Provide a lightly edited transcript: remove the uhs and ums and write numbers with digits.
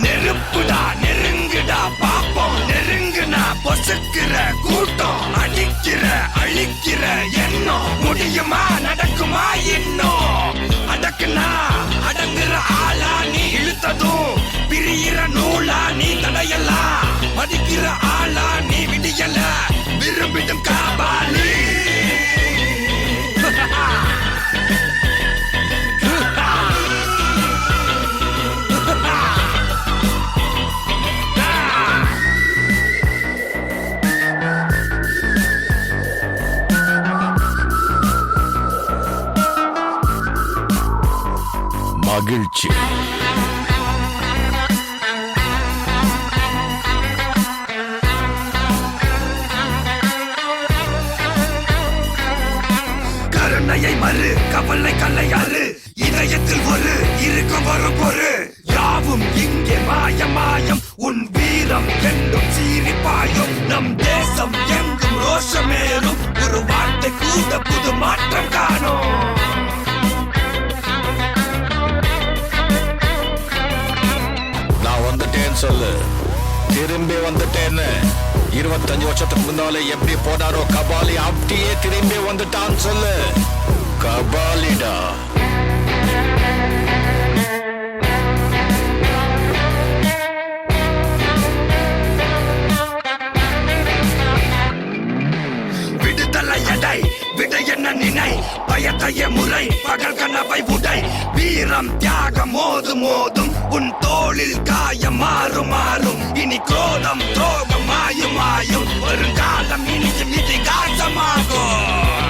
நெருப்புடா நெருங்குடா பாப்போம் நெருங்குனா பொசுக்கிற கூட்டம் அடிக்கிற அழிக்கிற எண்ணம் முடியுமா நடக்குமா இன்னும் அடக்குனா அடங்குற ஆளா நீ இழுத்ததும் பிரியிற நூலா நீ தடையலாம் மதிக்கிற ஆளா நீ விடியல விரும்பிடும் காபாலி மகிழ்ச்சி கருணையை மறு கவலை கல்லையாறு இதயத்தில் ஒரு இருக்கும் வரும் பொரு யாவும் இங்கே மாயம் மாயம் உன் வீரம் என்றும் சீரிப்பாயும் நம் தேசம் எங்கும் ரோஷமேறும் ஒரு வார்த்தை கூட புது மாற்றம் காணும் சொல்லு திரும்பி வந்துட்டேன்னு 25 வருஷத்துக்கு முன்னாலே எப்படி போனாரோ கபாலி அப்படியே திரும்பி வந்துட்டான்னு சொல்லு கபாலிடா விடுதலை எடை விட என்ன நினை பயத்தைய முறை பகல் கனவை உடை வீரம் தியாகம் மோதும் மோதும் உன் தோளில் காயம் மாறும் மாறும் இனி கோலம் துரோகம் மாயும் மாயும் வருங்காலம் இனியும் இதிகாசமாகும்